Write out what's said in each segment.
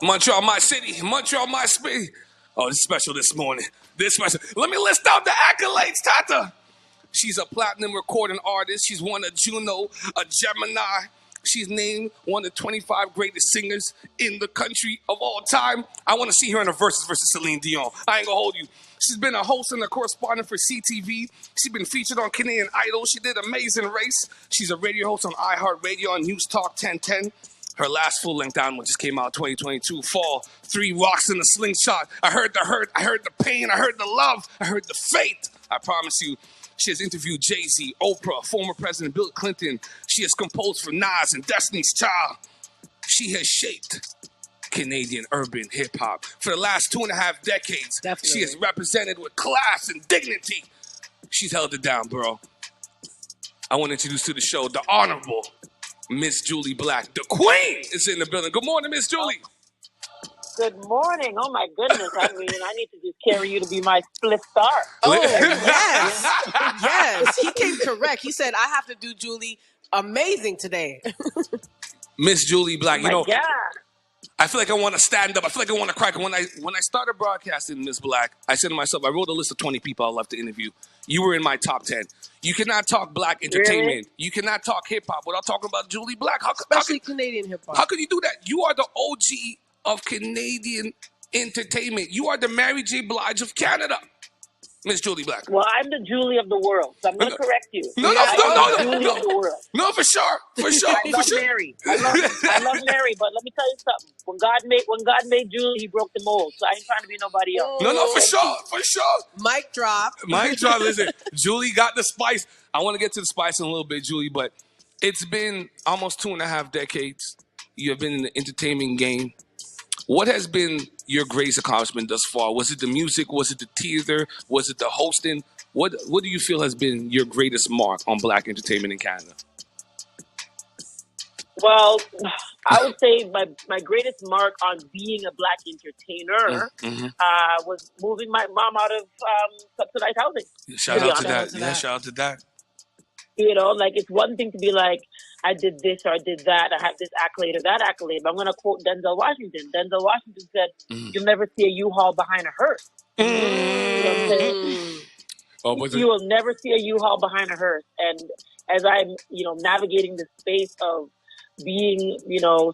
Montreal, my city. Montreal, my city. Oh, this is special this morning. This special. Let me list out the accolades, Tata. She's a platinum recording artist. She's won a Juno, a Gemini. She's named one of the 25 greatest singers in the country of all time. I want to see her in a versus Celine Dion. I ain't gonna hold you. She's been a host and a correspondent for CTV. She's been featured on Canadian Idol. She did Amazing Race. She's a radio host on iHeartRadio on News Talk 1010. Her last full-length album just came out 2022, Fall, 3 Rocks in a Slingshot. I heard the hurt, I heard the pain, I heard the love, I heard the fate. I promise you, she has interviewed Jay-Z, Oprah, former President Bill Clinton. She has composed for Nas and Destiny's Child. She has shaped Canadian urban hip-hop. For the last 2.5 decades, Definitely. She has represented with class and dignity. She's held it down, bro. I want to introduce to the show the Honorable Miss Jully Black. The Queen is in the building. Good morning, Miss Jully. Good morning. Oh, my goodness. I mean, I need to just carry you to be my split star. Oh, yes. Yes. He came correct. He said, I have to do Jully amazing today. Miss Jully Black. Oh, my God. I feel like I want to stand up. I feel like I want to crack. When I started broadcasting, Miss Black, I said to myself, I wrote a list of 20 people I'd love to interview. You were in my top 10. You cannot talk black entertainment. Really? You cannot talk hip-hop without talking about Jully Black. Especially Canadian hip-hop. How could you do that? You are the OG of Canadian entertainment. You are the Mary J. Blige of Canada, Miss Jully Black. Well, I'm the Julie of the world, so I'm going to correct you. No, Julie of the world. No, for sure. I love Mary. I love Mary, but let me tell you something. When God made Julie, he broke the mold. So I ain't trying to be nobody else. No, for sure. Mic drop. Listen, Jully got the spice. I want to get to the spice in a little bit, Jully, but it's been almost 2.5 decades. You have been in the entertainment game. What has been your greatest accomplishment thus far? Was it the music? Was it the theater? Was it the hosting? What do you feel has been your greatest mark on black entertainment in Canada? Well, I would say my greatest mark on being a black entertainer was moving my mom out of subsidized housing. Shout out to that. Yeah, shout out to that. You know, like, it's one thing to be like, I did this or I did that, I have this accolade or that accolade. But I'm going to quote Denzel Washington. Denzel Washington said, you'll never see a U-Haul behind a hearse. You know what I'm saying? You will never see a U-Haul behind a hearse. And as I'm, navigating the space of being,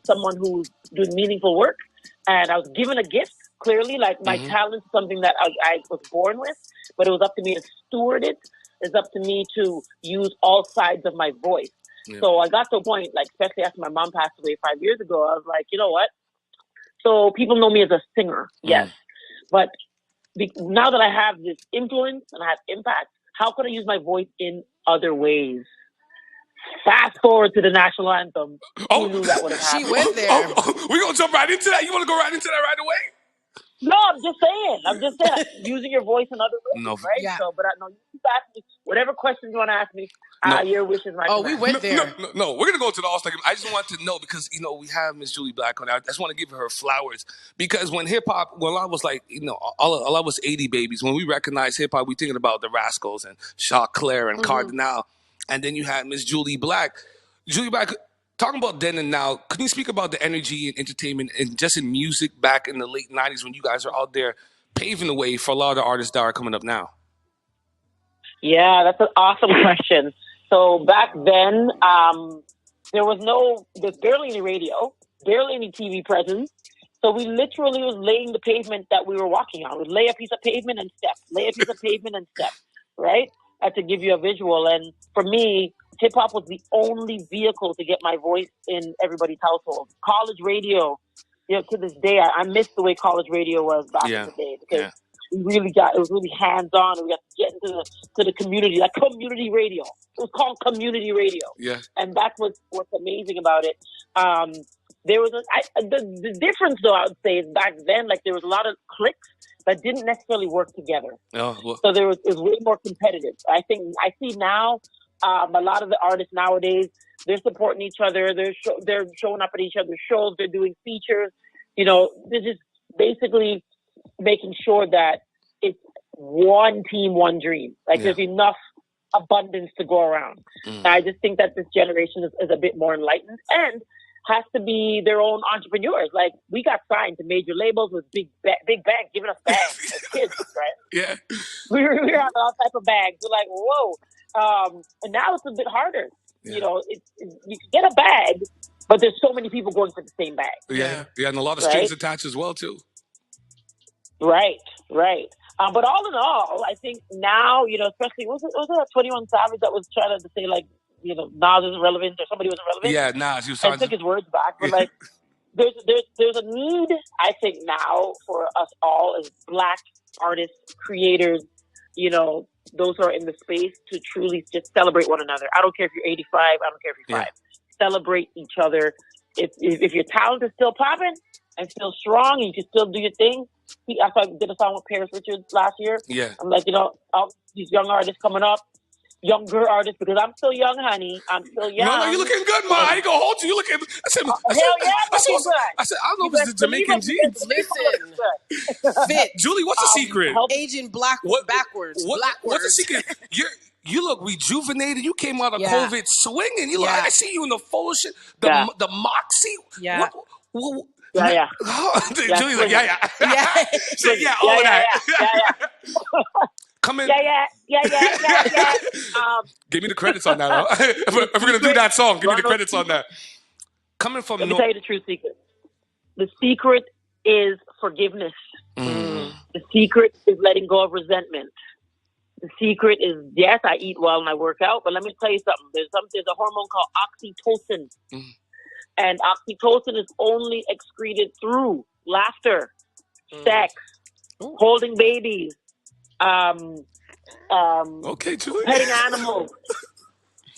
someone who's doing meaningful work, and I was given a gift, clearly, like my talent is something that I was born with, but it was up to me to steward it. It's up to me to use all sides of my voice. Yeah. So I got to a point, like, especially after my mom passed away 5 years ago, I was like, you know what? So people know me as a singer, yes. But now that I have this influence and I have impact, how can I use my voice in other ways? Fast forward to the national anthem. Who knew that would have happened? She went there. We're going to jump right into that. You want to go right into that right away? No, I'm just saying, using your voice in other ways, right? Yeah. So, but I know you keep asking me whatever questions you want to ask me. Your wish is my command. We went there. No, we're gonna go to the All-Star game. I just want to know because we have Miss Jully Black on. I just want to give her flowers because when hip hop, when I was like, all I was 80 babies. When we recognize hip hop, we thinking about the Rascals and Jacques Claire and Cardinal, and then you had Miss Jully Black. Jully Black. Talking about then and now, can you speak about the energy in entertainment and just in music back in the late 90s when you guys are out there paving the way for a lot of the artists that are coming up now? Yeah, that's an awesome question. So back then, there's barely any radio, barely any TV presence. So we literally was laying the pavement that we were walking on. We'd lay a piece of pavement and step, lay a piece of pavement and step, right? To give you a visual. And for me, hip-hop was the only vehicle to get my voice in everybody's household. College radio, to this day, I miss the way college radio was back in the day because it was really hands-on. And we got to get into the community, like community radio. It was called community radio. Yeah. And that's what's amazing about it. There was the difference, though, I would say, is back then, like, there was a lot of cliques that didn't necessarily work together. So it was way more competitive. I think I see now a lot of the artists nowadays, they're supporting each other. They're showing up at each other's shows. They're doing features. They're just basically making sure that it's one team, one dream. Like there's enough abundance to go around. And I just think that this generation is a bit more enlightened. And has to be their own entrepreneurs. Like, we got signed to major labels with big bags giving us bags as kids, right? Yeah. We were having all type of bags. We're like, whoa. And now it's a bit harder. Yeah. You know, you can get a bag, but there's so many people going for the same bag. Yeah, and a lot of strings attached as well, too. Right. But all in all, I think now, you know, especially, was it 21 Savage that was trying to say, like, you know, Nas isn't relevant or somebody wasn't relevant? Yeah, Nas. He was I took his words back. But, like, there's a need, I think, now for us all as Black artists, creators, you know, those who are in the space to truly just celebrate one another. I don't care if you're 85. I don't care if you're 5. Celebrate each other. If your talent is still popping and still strong and you can still do your thing. I did a song with Paris Richards last year. Yeah. I'm like, you know, all these young artists coming up, younger artists, because I'm still young, honey. I'm still young. No, you're looking good, Ma. I ain't gonna hold you. You looking. I said, hell yeah, I said, I don't know if it's the Jamaican jeans. Listen, Fit. Julie, what's the secret? Asian black backwards. What's the secret? You look rejuvenated. You came out of COVID swinging. You look, I see you in the full shit. The moxie. Yeah. Yeah. Julie's like, yeah. Said, yeah, all of that. Yeah. Come in. Yeah. Give me the credits on that. If we're going to do that song, give me the credits on that. Coming from Let me tell you the true secret. The secret is forgiveness. The secret is letting go of resentment. The secret is, yes, I eat well and I work out, but let me tell you something. There's a hormone called oxytocin. And oxytocin is only excreted through laughter, sex, holding babies, okay, Julie. petting animals.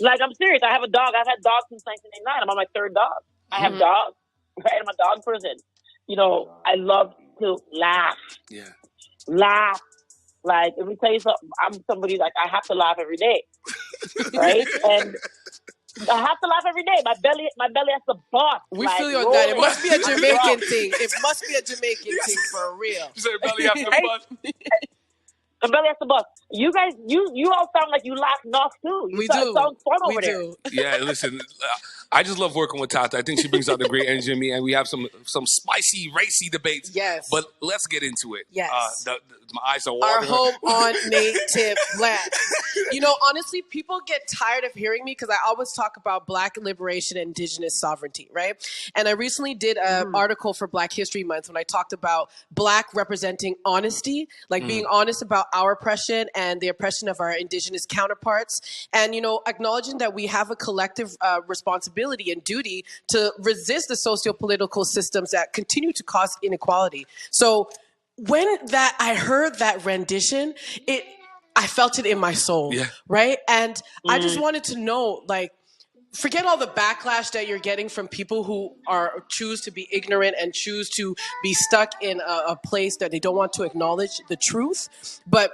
Like, I'm serious. I have a dog. I've had dogs since 1989. I'm on my 3rd dog. I have dogs. Right? I'm a dog person. You know, I love to laugh. Yeah. Laugh. Like, let me tell you something. I'm somebody, like, I have to laugh every day. Right? And I have to laugh every day. My belly has to bust. We like, feel you on that. It must be a Jamaican thing. Yes. For real. You said belly after bust. My belly has to bust. You guys, you all sound like you laugh enough too. We do. It sounds fun over there. Yeah, listen, I just love working with Tata. I think she brings out the great energy in me, and we have some spicy, racy debates. Yes. But let's get into it. Yes. My eyes are Our watering. home on Native Black. You know, honestly, people get tired of hearing me because I always talk about Black liberation and Indigenous sovereignty, right? And I recently did an article for Black History Month when I talked about Black representing honesty, like being honest about our oppression and the oppression of our Indigenous counterparts. And, you know, acknowledging that we have a collective responsibility and duty to resist the socio-political systems that continue to cause inequality. So when I heard that rendition, I felt it in my soul, right? And I just wanted to know, like, forget all the backlash that you're getting from people who choose to be ignorant and choose to be stuck in a place that they don't want to acknowledge the truth. But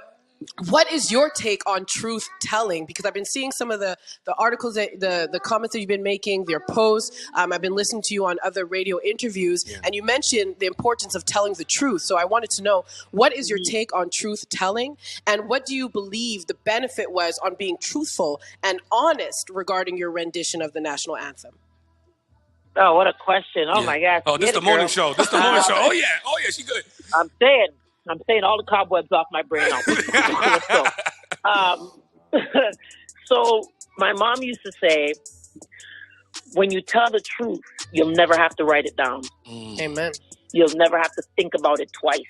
what is your take on truth telling? Because I've been seeing some of the articles, the comments that you've been making, your posts. I've been listening to you on other radio interviews, and you mentioned the importance of telling the truth. So I wanted to know, what is your take on truth telling? And what do you believe the benefit was on being truthful and honest regarding your rendition of the national anthem? Oh, what a question. Oh, my gosh. Oh, this is the morning show. This is the morning show. Oh, yeah, she good. I'm saying all the cobwebs off my brain now. Let's go. So my mom used to say, when you tell the truth, you'll never have to write it down. Amen. You'll never have to think about it twice.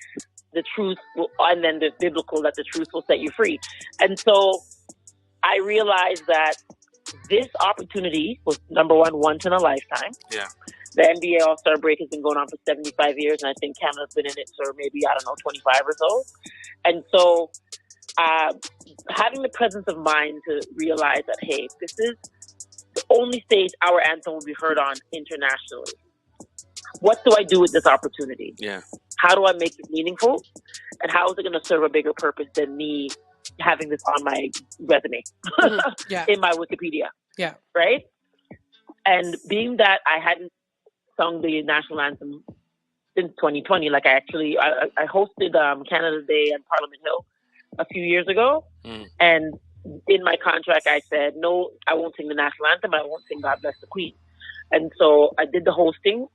The truth will, and then the biblical, that the truth will set you free. And so I realized that this opportunity was, number one, once in a lifetime. Yeah. The NBA All-Star break has been going on for 75 years, and I think Canada's been in it for maybe, 25 or so. And so having the presence of mind to realize that, hey, this is the only stage our anthem will be heard on internationally. What do I do with this opportunity? Yeah. How do I make it meaningful? And how is it going to serve a bigger purpose than me having this on my resume, in my Wikipedia? Yeah. Right? And being that I hadn't sung the national anthem since 2020, like I hosted Canada Day at Parliament Hill a few years ago. And in my contract, I said, no, I won't sing the national anthem. I won't sing God Bless the Queen. And so I did the hosting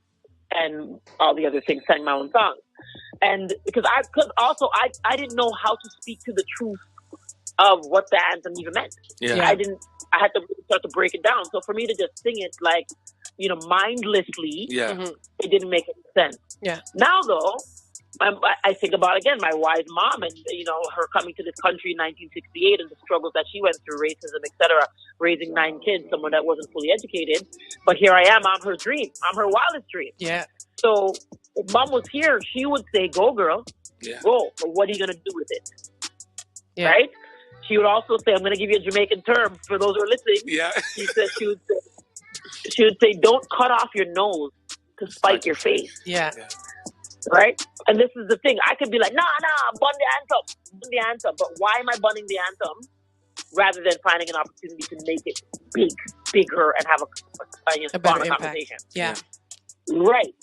and all the other things, sang my own songs. And because I didn't know how to speak to the truth of what the anthem even meant. Yeah. I had to start to break it down. So for me to just sing it like, mindlessly, it didn't make any sense. Yeah. Now though, I think about, again, my wise mom and, her coming to this country in 1968 and the struggles that she went through, racism, etc., raising 9 kids, someone that wasn't fully educated. But here I am, I'm her dream. I'm her wildest dream. Yeah. So if mom was here, she would say, go, girl. Yeah. Go. But what are you going to do with it? Yeah. Right? She would also say, I'm going to give you a Jamaican term for those who are listening. Yeah. She would say, don't cut off your nose to spite your face. Yeah. Right? And this is the thing. I could be like, nah, bun the anthem. But why am I bunning the anthem rather than finding an opportunity to make it bigger and have a better fun impact. conversation? Yeah. Right.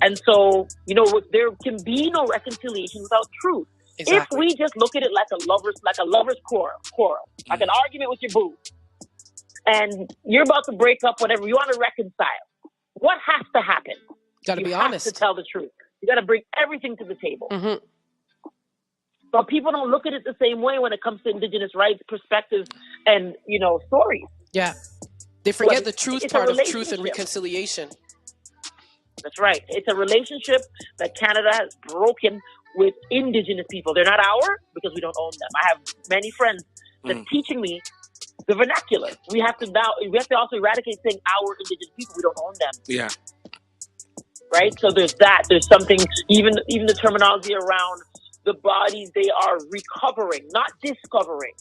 And so, there can be no reconciliation without truth. Exactly. If we just look at it like a lover's quarrel, like an argument with your boo, and you're about to break up, whatever, you want to reconcile, what has to happen? Gotta be You have honest. to tell the truth. You got to bring everything to the table. Mm-hmm. But people don't look at it the same way when it comes to Indigenous rights, perspectives, and, stories. Yeah. They forget But the truth it's a part of truth and relationship. reconciliation. That's right. It's a relationship that Canada has broken with Indigenous people. They're not ours because we don't own them. I have many friends that are teaching me the vernacular. We have to also eradicate saying our Indigenous people. We don't own them. Yeah. Right? So there's that. There's something, even the terminology around the bodies they are recovering, not discovering.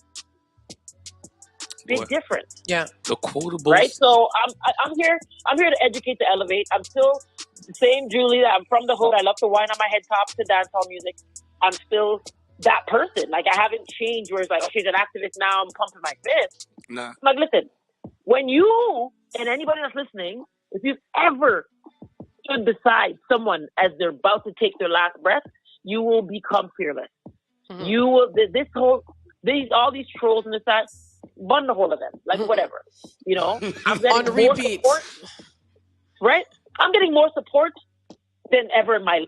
Big difference. Yeah. The quotables. Right? So I'm here to educate, to elevate. I'm still the same Jully. I'm from the hood. I love to wind on my head top to dancehall music. I'm still that person. Like, I haven't changed where it's like, oh, she's an activist now, I'm pumping my fist. Nah. Like, listen, when you and anybody that's listening, if you've ever stood beside someone as they're about to take their last breath, you will become fearless. Mm-hmm. You will, all these trolls and this, that, bun the whole of them. Like, whatever. I'm getting On repeat. Support, right? I'm getting more support than ever in my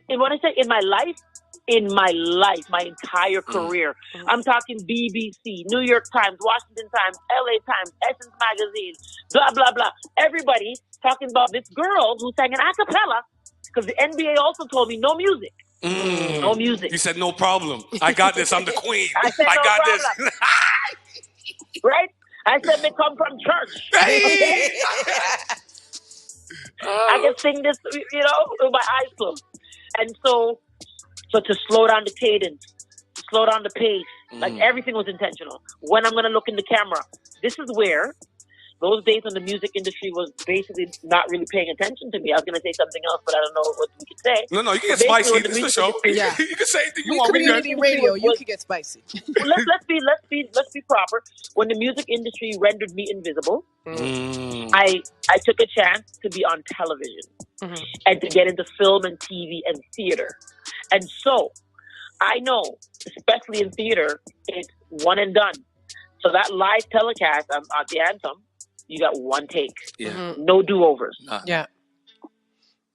life, my entire career. Mm-hmm. I'm talking BBC, New York Times, Washington Times, LA Times, Essence Magazine, blah, blah, blah. Everybody talking about this girl who sang an a cappella because the NBA also told me no music. No music. You said no problem. I got this. I'm the queen. I said I no got problem. This. Right? I said they come from church. Hey! I can sing this, with my eyes closed. And so to slow down the cadence, to slow down the pace, like everything was intentional. When I'm going to look in the camera, this is where those days when the music industry was basically not really paying attention to me. I was going to say something else, but I don't know what we could say. No, you can get spicy. This is the show. Yeah. You can say anything you We want. community radio. You can get spicy. let's be proper. When the music industry rendered me invisible, I took a chance to be on television and to get into film and TV and theater. And so I know, especially in theater, it's one and done. So that live telecast on the anthem, you got one take. Yeah. No do-overs. Yeah.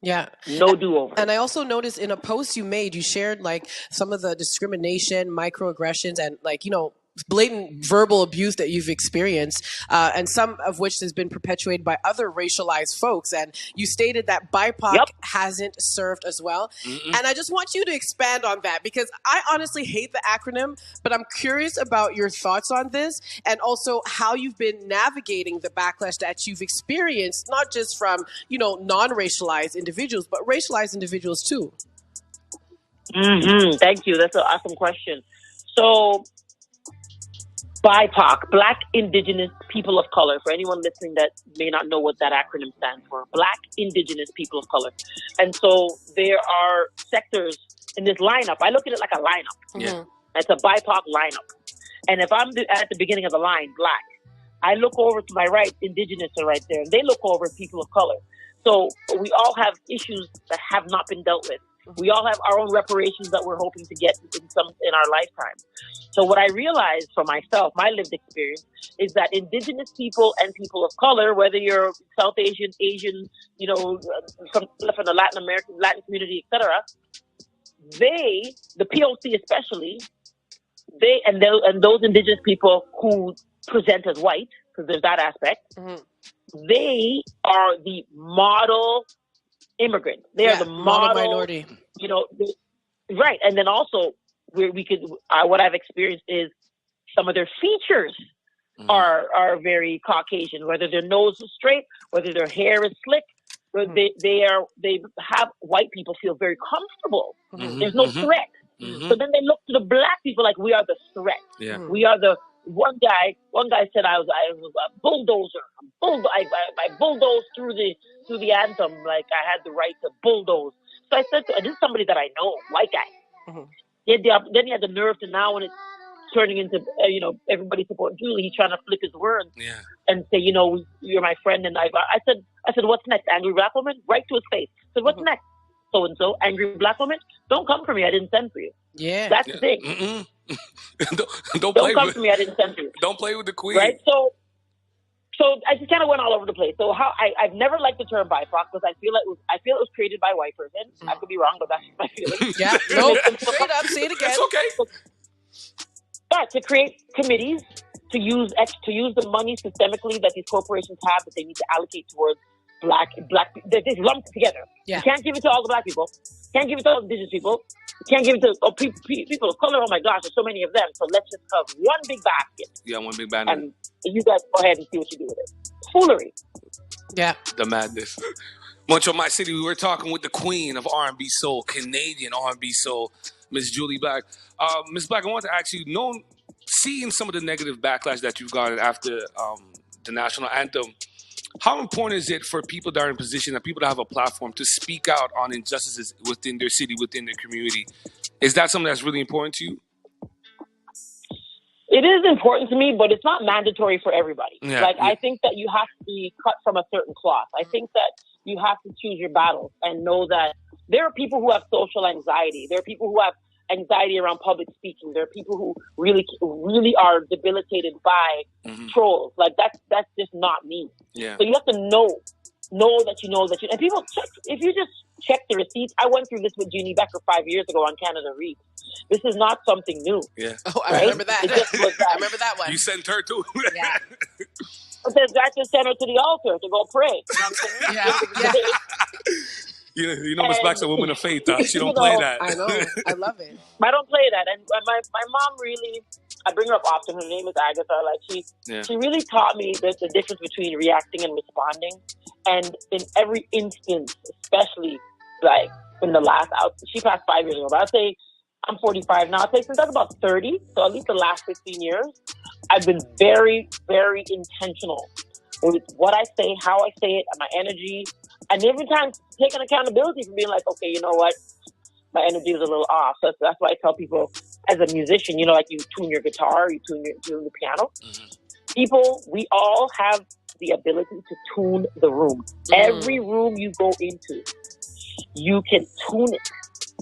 Yeah. No do-overs. And I also noticed in a post you made, you shared like some of the discrimination, microaggressions, and blatant verbal abuse that you've experienced, and some of which has been perpetuated by other racialized folks. And you stated that BIPOC hasn't served as well. Mm-mm. And I just want you to expand on that because I honestly hate the acronym, but I'm curious about your thoughts on this and also how you've been navigating the backlash that you've experienced, not just from, non-racialized individuals, but racialized individuals too. Mm-hmm. Thank you. That's an awesome question. So, BIPOC, Black Indigenous People of Color. For anyone listening that may not know what that acronym stands for, Black Indigenous People of Color. And so there are sectors in this lineup. I look at it like a lineup. Yeah. It's a BIPOC lineup. And if I'm at the beginning of the line, Black, I look over to my right, Indigenous are right there. And they look over people of color. So we all have issues that have not been dealt with. We all have our own reparations that we're hoping to get in our lifetime. So what I realized for myself, my lived experience, is that indigenous people and people of color, whether you're South Asian, you know, from the Latin community, etc., the POC especially, and those indigenous people who present as white, because there's that aspect, they are the model immigrant. They are the model minority. You know, right. And then also, what I've experienced is some of their features are very Caucasian. Whether their nose is straight, whether their hair is slick, they have white people feel very comfortable. There's no threat. So then they look to the black people like we are the threat. Yeah. We are the one guy said I was a bulldozer. I bulldozed through the anthem like I had the right to bulldoze. So I said, this is somebody that I know, white guy. Then he had the nerve to now when it's turning into everybody supporting Jully, he's trying to flip his words and say, you're my friend. And I said, what's next? Angry black woman? Right to his face. I said, what's next? So and so, angry black woman. Don't come for me. I didn't send for you. Yeah, that's the thing. Don't come for me. I didn't send for you. Don't play with the queen. Right. So I just kind of went all over the place. So I've never liked the term BIPOC because I feel it was created by a white person. I could be wrong, but that's my feeling. Yeah. No. Straight up. Say it again. It's okay. Yeah, to create committees to use the money systemically that these corporations have that they need to allocate towards black. They're just lumped together. Yeah. You can't give it to all the black people. Can't give it to all the indigenous people. You can't give it to people of color. Oh my gosh, there's so many of them. So let's just have one big basket. Yeah, one big basket. And you guys go ahead and see what you do with it. Foolery. Yeah. The madness. Montreal, my city, we were talking with the queen of R&B soul, Canadian R&B soul, Miss Jully Black. Miss Black, I want to ask you, seeing some of the negative backlash that you've gotten after the national anthem, how important is it for people that are in position, that people that have a platform to speak out on injustices within their city, within their community? Is that something that's really important to you? It is important to me, but it's not mandatory for everybody. Yeah, I think that you have to be cut from a certain cloth. I think that you have to choose your battles and know that there are people who have social anxiety. There are people who have anxiety around public speaking. There are people who really are debilitated by trolls. That's just not me. Yeah. So you have to know that you know that you. And people check. If you just check the receipts, I went through this with Jeannie Becker 5 years ago on Canada Reads. This is not something new. Yeah. Oh, I remember that. I remember that one. You sent her too. Yeah. But then I just sent her to the altar to go pray. You know what I'm saying? Yeah. You know, Miss Black's a woman of faith. She don't play that. I know. I love it. I don't play that. And my mom really, I bring her up often. Her name is Agatha. She really taught me the difference between reacting and responding. And in every instance, especially in the last she passed 5 years ago. But I'd say I'm 45 now. I'd say since I was about 30, so at least the last 15 years, I've been very, very intentional with what I say, how I say it, and my energy. And every time taking accountability for being like, okay, you know what? My energy is a little off. So that's why I tell people as a musician, you tune your guitar, you tune the piano. People, we all have the ability to tune the room. Every room you go into, you can tune it.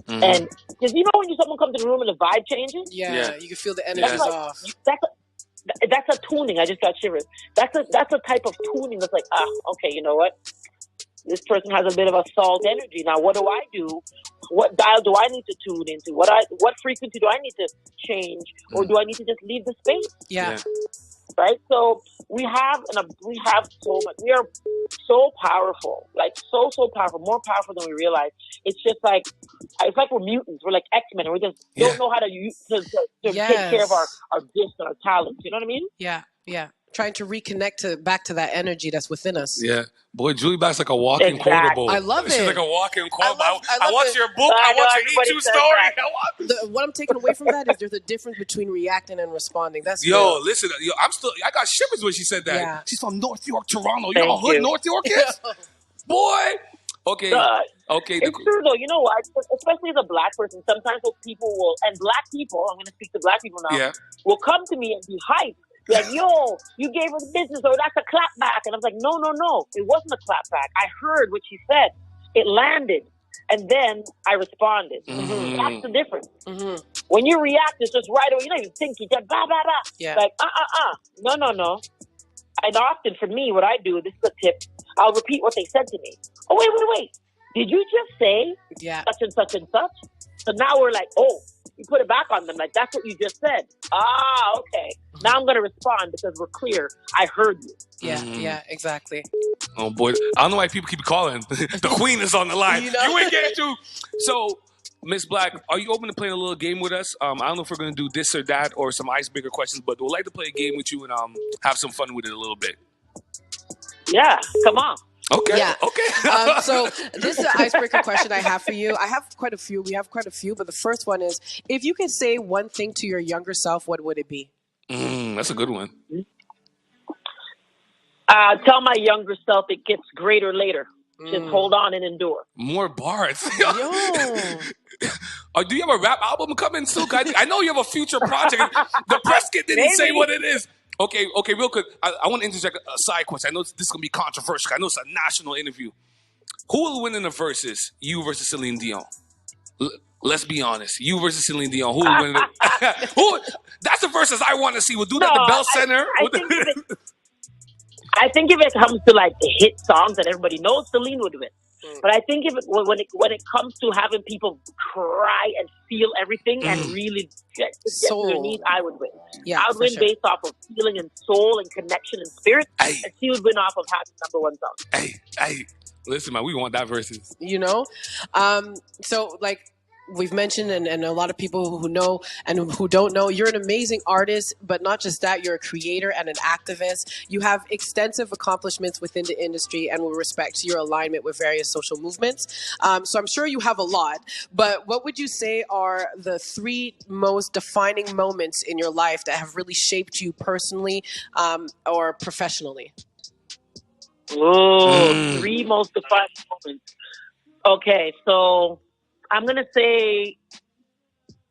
And because when someone comes to the room and the vibe changes? Yeah. You can feel the energy off. That's a tuning. I just got shivers. That's a type of tuning that's like, okay, you know what? This person has a bit of a salt energy. Now, what do I do? What dial do I need to tune into? What frequency do I need to change? Or do I need to just leave the space? Yeah. Right? So we have so much. We are so powerful. So powerful. More powerful than we realize. It's just it's like we're mutants. We're like X-Men. And we just don't know how to take care of our gifts and our talents. You know what I mean? Yeah. Yeah. Trying to reconnect back to that energy that's within us. Yeah. Boy, Jully Black's like a walking quotable. I love it. She's like a walking quotable. I love watch it. your book. I watch your E2 story. What I'm taking away from that is there's a difference between reacting and responding. That's listen. I got shivers when she said that. Yeah. She's from North York, Toronto. Y'all hood North York kids? Boy. Okay. Okay. It's true though. You know what? Especially as a black person, sometimes people will, and black people, I'm going to speak to black people now, will come to me and be hyped. Like, yo, you gave her the business, or that's a clapback. And I was like, no. It wasn't a clapback. I heard what she said. It landed. and then I responded. That's the difference. When you react, it's just right away. You don't even think. You just blah, blah, blah. Yeah. Like, No. And often for me, what I do, this is a tip, I'll repeat what they said to me. Oh, wait. Did you just say such and such and such? So now we're like, oh, you put it back on them. Like, that's what you just said. Ah, okay. Now I'm going to respond because we're clear. I heard you. Yeah, exactly. Oh, boy. I don't know why people keep calling. The queen is on the line. You ain't getting to. So, Miss Black, are you open to playing a little game with us? I don't know if we're going to do this or that or some icebreaker questions, but we'd like to play a game with you and have some fun with it a little bit. Yeah, come on. Okay. Yeah. Okay. So this is an icebreaker question I have for you. I have quite a few. We have quite a few, but the first one is, if you could say one thing to your younger self, what would it be? That's a good one. Tell my younger self it gets greater later. Just hold on and endure. More bars. Yo. Do you have a rap album coming soon? I know you have a future project. The press kit didn't say what it is. Okay, real quick. I want to interject a side question. I know this is going to be controversial. I know it's a national interview. Who will win in the verses? You versus Celine Dion. Let's be honest. You versus Celine Dion. Who will win? That's the verses I want to see. We'll do that at the Bell Center. I think if it comes to like the hit songs that everybody knows, Celine would win. But I think when it comes to having people cry and feel everything and really get to their knees, I would win. Yeah, I would win based off of feeling and soul and connection and spirit, and she would win off of having number one song. Hey, listen, man, we want that versus. You know, so like we've mentioned, and a lot of people who know and who don't know, you're an amazing artist, but not just that, you're a creator and an activist. You have extensive accomplishments within the industry, and with respect to your alignment with various social movements. So I'm sure you have a lot, but what would you say are the three most defining moments in your life that have really shaped you personally or professionally? Oh, three most defining moments. Okay, so I'm going to say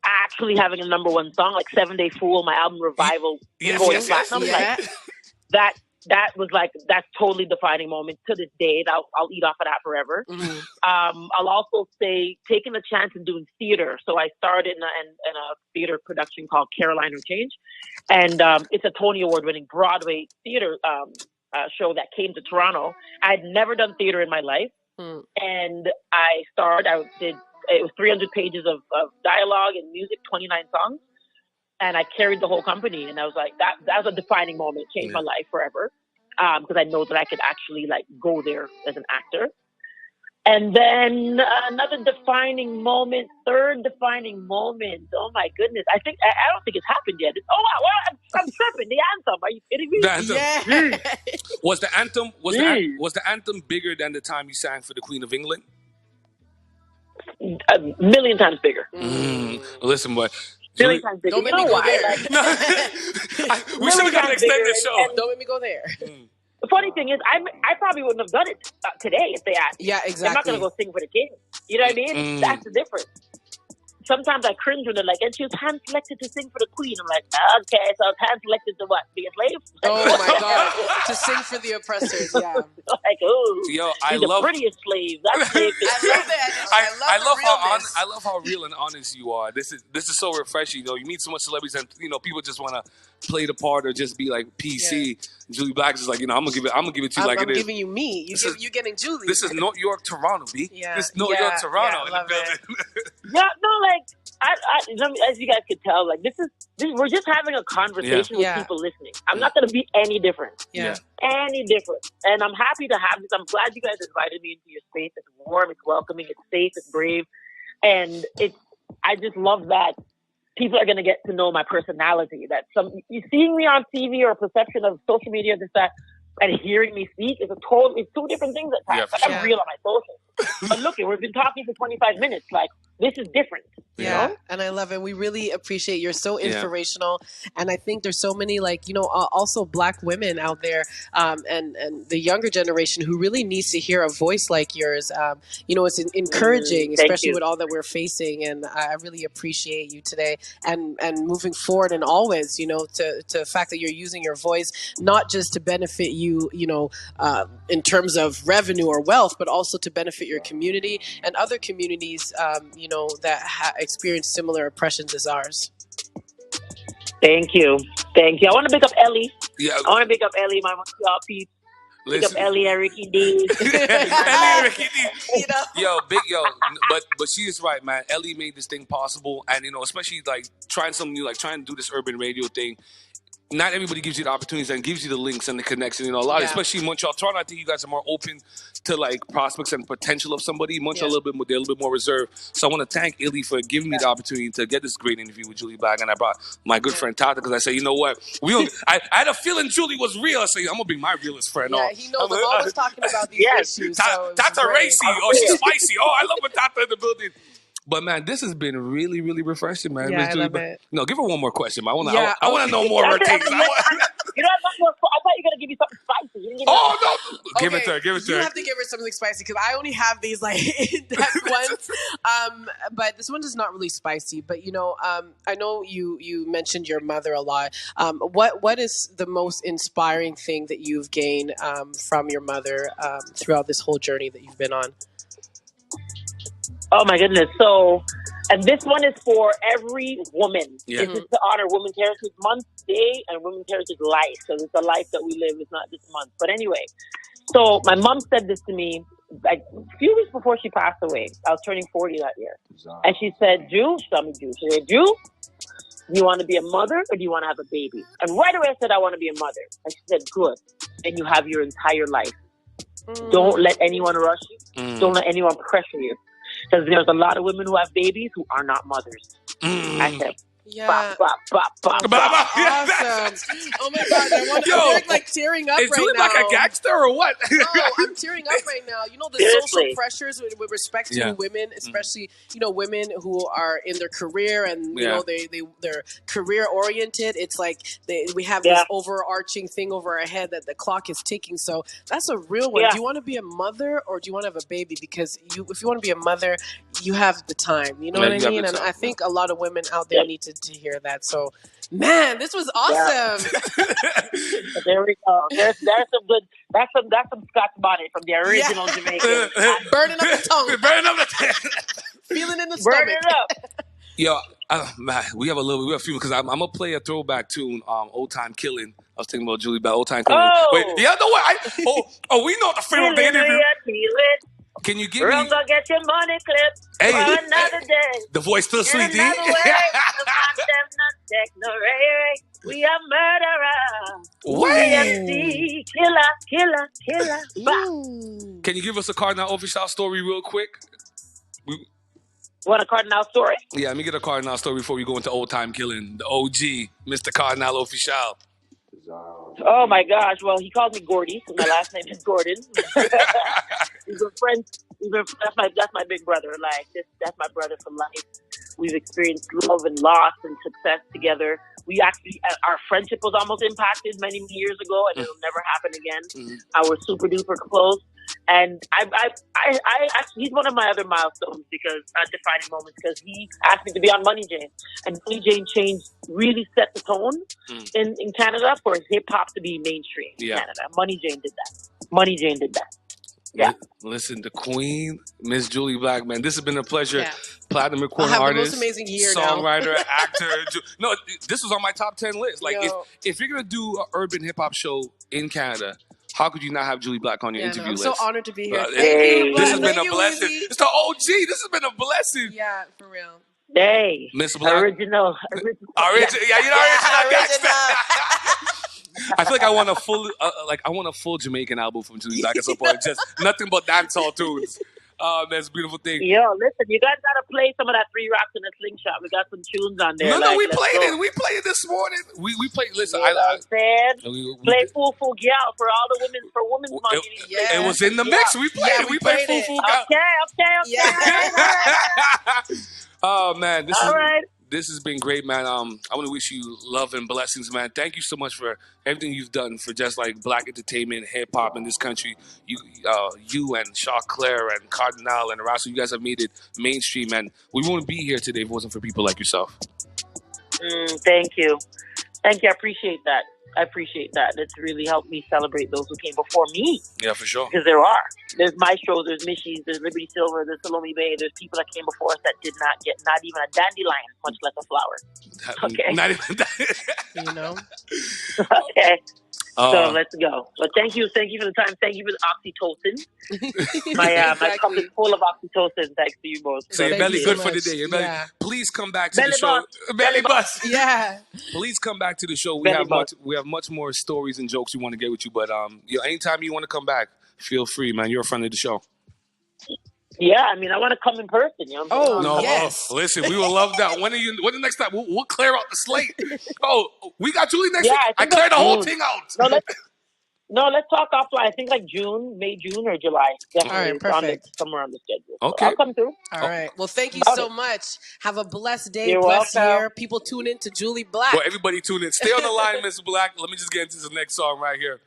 actually having a number one song, like 7 Day Fool, my album Revival, going platinum. Yeah. Like, that was like, that's totally defining moment to this day. I'll eat off of that forever. I'll also say taking a chance and doing theater. So I started in a theater production called Caroline or Change. And it's a Tony Award winning Broadway theater show that came to Toronto. I'd never done theater in my life. And I did, it was 300 pages of dialogue and music, 29 songs. And I carried the whole company. And I was like, that was a defining moment. It changed my life forever. Because I know that I could actually like go there as an actor. And then another defining moment, third defining moment. Oh my goodness. I don't think it's happened yet. I'm tripping. The anthem. Are you kidding me? The anthem. Yeah. Was the anthem bigger than the time you sang for the Queen of England? A million times bigger. Listen, boy. Million times bigger. Don't make me go there. We should have got an extended show. Don't make me go there. The funny thing is, I probably wouldn't have done it today if they asked me. Yeah, exactly. I'm not going to go sing for the king. You know what I mean? That's the difference. Sometimes I cringe when they're like, and she was hand-selected to sing for the queen. I'm like, okay, so I was hand-selected to what? Be a slave? Oh, my God. To sing for the oppressors, yeah. Like, oh, yo, the prettiest slave. That's slave. I love how real and honest you are. This is so refreshing. You know, you meet so much celebrities, and people just want to play the part or just be like PC. Yeah. Jully Black is like, I'm gonna give it to you like it is. I'm giving you me. You're getting Jully. This is New York, Toronto, B. Yeah. This is New York, Toronto in the building. Yeah, no, like as you guys could tell, like this we're just having a conversation with people listening. I'm not gonna be any different. Yeah. Any different. And I'm happy to have this. I'm glad you guys invited me into your space. It's warm, it's welcoming, it's safe, it's brave. And I just love that people are going to get to know my personality. That you seeing me on TV or a perception of social media, this, that, and hearing me speak is it's two different things at times. Yeah, I'm real on my social. But look, we've been talking for 25 minutes. Like, this is different. You know? And I love it. We really appreciate you're so inspirational. And I think there's so many, also Black women out there and the younger generation who really needs to hear a voice like yours. It's encouraging, especially with all that we're facing. And I really appreciate you today and moving forward and always, to the fact that you're using your voice, not just to benefit you, in terms of revenue or wealth, but also to benefit your community and other communities, that experience similar oppressions as ours. Thank you. Thank you. I want to pick up Ellie. Yeah. I want to pick up Ellie, my Montreal peeps. Pick up Ellie and Ricky D. Ellie and Ricky D. You know? But she is right, man. Ellie made this thing possible, and especially like trying something new, like trying to do this urban radio thing. Not everybody gives you the opportunities and gives you the links and the connection. A lot, especially in Montreal. Toronto, I think you guys are more open to like prospects and potential of somebody. Montreal, they're a little bit more reserved. So I want to thank Illy for giving me the opportunity to get this great interview with Jully Black. And I brought my good friend Tata because I said, you know what? I had a feeling Jully was real. I said, I'm going to bring my realest friend on. Yeah, he knows. I'm always talking about these issues. Tata racy. Oh, she's spicy. Oh, I love when Tata in the building. But man, this has been really, really refreshing, man. Yeah, I love it. No, give her one more question. I want to know more of her takes. You know, I thought you were gonna give me something spicy. You didn't give me no! Give it to her. You have to give her something spicy because I only have these like that ones. But this one is not really spicy. But I know you mentioned your mother a lot. What is the most inspiring thing that you've gained from your mother throughout this whole journey that you've been on? Oh my goodness. So, and this one is for every woman. Yeah. This is to honor Women's Heritage Month Day and Women's Heritage Life. So it's a life that we live. It's not just month. But anyway, so my mom said this to me like a few weeks before she passed away. I was turning 40 that year. And she said, she said, Ju, do you want to be a mother or do you want to have a baby? And right away I said, I want to be a mother. And she said, good. And you have your entire life. Don't let anyone rush you. Don't let anyone pressure you. Because there's a lot of women who have babies who are not mothers. I said, yeah. Awesome. Oh my God. I'm like tearing up right now. Is Jully like a gangster or what? No, I'm tearing up right now. The social pressures with respect to women, especially, women who are in their career and, they're career oriented. It's like we have this overarching thing over our head that the clock is ticking. So that's a real one. Do you want to be a mother or do you want to have a baby? Because if you want to be a mother, you have the time. You know what I mean? And I think a lot of women out there need to hear that. So, man, this was awesome. There we go. There's some good. That's some Scotch bonnet from the original Jamaican. Burning up the tongue. Burning up the tongue. Feeling in the stomach. Burning it up. Yo, man, we have a few because I'm gonna play a throwback tune, Old Time Killing. I was thinking about Jully Black, Old Time Killing. Oh. Wait, the other one. We know the film of the interview. Can you give me? Run, go get your money clip Hey, for another day. The voice still sweet, D. We are murderer. Wait. Killer. Can you give us a Cardinal official story real quick? Want a Cardinal story? Yeah, let me get a Cardinal story before we go into Old Time Killing. The OG, Mr. Cardinal official. Oh my gosh! Well, he calls me Gordy. So my last name is Gordon. We've been friends. That's my big brother. Like that's my brother for life. We've experienced love and loss and success together. We actually, our friendship was almost impacted many years ago, and it'll never happen again. I was super duper close, and I actually, he's one of my other milestones defining moments because he asked me to be on Money Jane, and Money Jane really set the tone in Canada for hip hop to be mainstream in Canada. Money Jane did that. Yeah. Listen, the Queen, Miss Jully Black, man. This has been a pleasure. Yeah. Platinum recording I'll have artist, the most amazing year songwriter, now. actor. No, this was on my top 10 list. Like, if you're gonna do an urban hip hop show in Canada, how could you not have Jully Black on your interview I'm list? so honored to be here. This has been a blessing. It's the OG. This has been a blessing. Yeah, for real. Hey, Miss Black. Original. Yeah, you know, original. I feel like I want a full Jamaican album from Jully Black at some point. Just nothing but dancehall tunes. That's a beautiful thing. Yo, listen, you guys gotta play some of that 3 Rocks and a Slingshot. We got some tunes on there. No, we played it. We played it this morning. We played. Listen, you know what I'm saying? Play Fool Fool Gal for all the Women's Month. It was in the mix. We played it. We played Fool Fool Gal. Okay. Yeah. Oh man, This has been great, man. I want to wish you love and blessings, man. Thank you so much for everything you've done for just like black entertainment, hip hop in this country. You and Shaw Claire and Cardinal and Rasso, you guys have made it mainstream, and we wouldn't be here today if it wasn't for people like yourself. Thank you. I appreciate that. I appreciate that. It's really helped me celebrate those who came before me. Yeah, for sure. Because there are. There's Maestros, there's Mishies, there's Liberty Silver, there's Salome Bay. There's people that came before us that did not get not even a dandelion, much less a flower. Okay. Not even that. You know? Okay. So let's go. But thank you for the time. Thank you for the oxytocin. My cup is full of oxytocin. Thanks to you both. So your belly good for the day. Your belly. Please come back to the show. Belly bus. Yeah. Please come back to the show. We have much more stories and jokes we want to get with you. But anytime you want to come back, feel free, man. You're a friend of the show. Yeah, I mean, I want to come in person. You know what I'm saying? Yes. Listen, we will love that. When the next time? We'll clear out the slate. We got Jully next week. I cleared the whole thing out. No, let's talk offline. I think like June or July. Definitely. All right, perfect. Somewhere on the schedule. Okay. So I'll come through. All right. Well, thank you so much. Have a blessed day, blessed year. People tune in to Jully Black. Well, everybody tune in. Stay on the line, Miss Black. Let me just get into the next song right here.